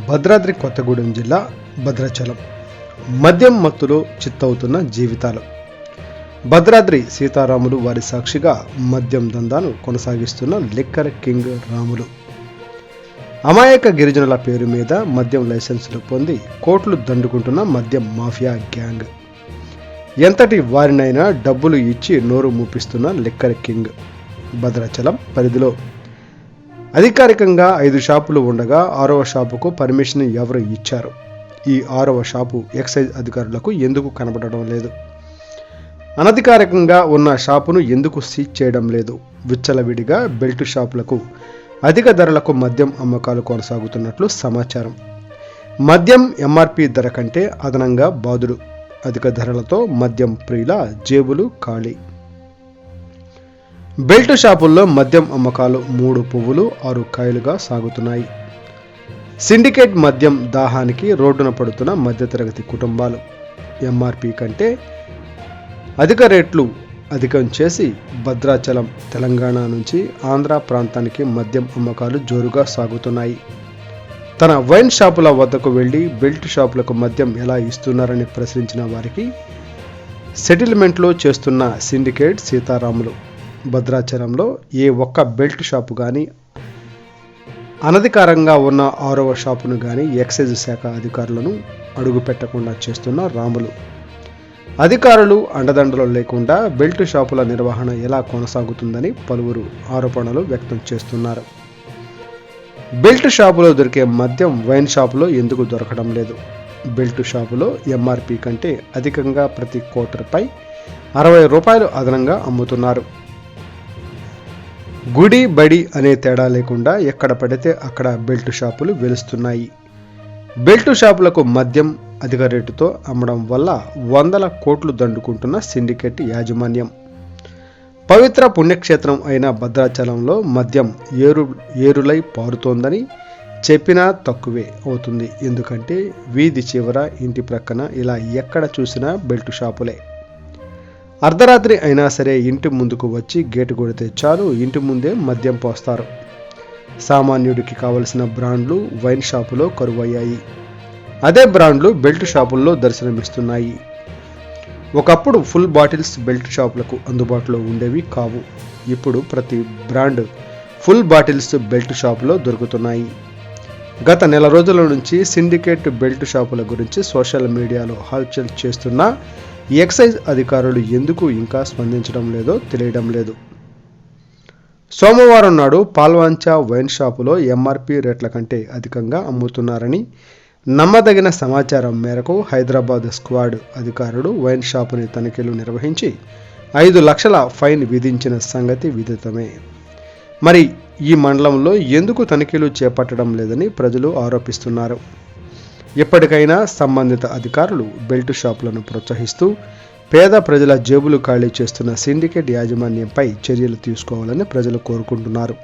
భద్రాద్రి కొత్తగూడెం జిల్లా భద్రాచలం. మద్యం మత్తులో చిత్తవుతున్న జీవితాలు. భద్రాద్రి సీతారాములు వారి సాక్షిగా మద్యం దందాను కొనసాగిస్తున్న లిక్కర్ కింగ్ రాములు. అమాయక గిరిజనుల పేరు మీద మద్యం లైసెన్సులు పొంది కోట్లు దండుకుంటున్న మద్యం మాఫియా గ్యాంగ్. ఎంతటి వారినైనా డబ్బులు ఇచ్చి నోరు మూపిస్తున్న లిక్కర్ కింగ్. భద్రాచలం పరిధిలో అధికారికంగా 5 షాపులు ఉండగా 6వ షాపుకు పర్మిషన్ ఎవరు ఇచ్చారు? ఈ 6వ షాపు ఎక్సైజ్ అధికారులకు ఎందుకు కనబడడం లేదు? అనధికారికంగా ఉన్న షాపును ఎందుకు సీజ్ చేయడం లేదు? విచ్చలవిడిగా బెల్ట్ షాపులకు అధిక ధరలకు మద్యం అమ్మకాలు కొనసాగుతున్నట్లు సమాచారం. మద్యం ఎంఆర్పి ధర కంటే అదనంగా బాదుడు. అధిక ధరలతో మద్యం ప్రియుల జేబులు ఖాళీ. బెల్ట్ షాపుల్లో మద్యం అమ్మకాలు 3 పువ్వులు 6 కాయలుగా సాగుతున్నాయి. సిండికేట్ మద్యం దాహానికి రోడ్డున పడుతున్న మధ్యతరగతి కుటుంబాలు. ఎంఆర్పి కంటే అధిక రేట్లు అధికం చేసి భద్రాచలం, తెలంగాణ నుంచి ఆంధ్ర ప్రాంతానికి మద్యం అమ్మకాలు జోరుగా సాగుతున్నాయి. తన వైన్ షాపుల వద్దకు వెళ్లి బెల్ట్ షాపులకు మద్యం ఎలా ఇస్తున్నారని ప్రశ్నించిన వారికి సెటిల్మెంట్లో చేస్తున్న సిండికేట్ సీతారాములు. భద్రాచలంలో ఏ ఒక్క బెల్ట్ షాపు కానీ, అనధికారంగా ఉన్న 6వ షాపును కానీ ఎక్సైజ్ శాఖ అధికారులను అడుగు పెట్టకుండా చేస్తున్న రాములు. అధికారులు అండదండలు లేకుండా బెల్ట్ షాపుల నిర్వహణ ఎలా కొనసాగుతుందని పలువురు ఆరోపణలు వ్యక్తం చేస్తున్నారు. బెల్ట్ షాపులో దొరికే మద్యం వైన్ షాపులో ఎందుకు దొరకడం లేదు? బెల్ట్ షాపులో ఎంఆర్పి కంటే అధికంగా ప్రతి క్వార్టర్పై 60 రూపాయలు అదనంగా అమ్ముతున్నారు. గుడి బడి అనే తేడా లేకుండా ఎక్కడ పడితే అక్కడ బెల్ట్ షాపులు వెలుస్తున్నాయి. బెల్ట్ షాపులకు మద్యం అధిక రేటుతో అమ్మడం వల్ల 100 కోట్లు దండుకుంటున్న సిండికేట్ యాజమాన్యం. పవిత్ర పుణ్యక్షేత్రం అయిన భద్రాచలంలో మద్యం ఏరులై పారుతోందని చెప్పినా తక్కువే అవుతుంది. ఎందుకంటే వీధి చివర, ఇంటి ప్రక్కన ఇలా ఎక్కడ చూసినా బెల్ట్ షాపులే. అర్ధరాత్రి అయినా సరే ఇంటి ముందుకు వచ్చి గేటు కొడితే చాలు, ఇంటి ముందే మద్యం పోస్తారు. సామాన్యుడికి కావలసిన బ్రాండ్లు వైన్ షాపులో కరువయ్యాయి. అదే బ్రాండ్లు బెల్ట్ షాపుల్లో దర్శనమిస్తున్నాయి. ఒకప్పుడు ఫుల్ బాటిల్స్ బెల్ట్ షాపులకు అందుబాటులో ఉండేవి కావు. ఇప్పుడు ప్రతి బ్రాండ్ ఫుల్ బాటిల్స్ బెల్ట్ షాపులో దొరుకుతున్నాయి. గత నెల రోజుల నుంచి సిండికేట్ బెల్ట్ షాపుల గురించి సోషల్ మీడియాలో హల్చల్ చేస్తున్న ఎక్సైజ్ అధికారులు ఎందుకు ఇంకా స్పందించడం లేదో తెలియడం లేదు. సోమవారం నాడు పాల్వాంచ వైన్ షాపులో ఎంఆర్పి రేట్ల కంటే అధికంగా అమ్ముతున్నారని నమ్మదగిన సమాచారం మేరకు హైదరాబాద్ స్క్వాడ్ అధికారులు వైన్ షాపుని తనిఖీలు నిర్వహించి 5 లక్షల ఫైన్ విధించిన సంగతి విదితమే. మరి ఈ మండలంలో ఎందుకు తనిఖీలు చేపట్టడం లేదని ప్రజలు ఆరోపిస్తున్నారు. ఎప్పటికైనా సంబంధిత అధికారులు బెల్ట్ షాపులను ప్రోత్సహిస్తూ పేద ప్రజల జేబులు ఖాళీ చేస్తున్న సిండికేట్ యాజమాన్యంపై చర్యలు తీసుకోవాలని ప్రజలు కోరుకుంటున్నారు.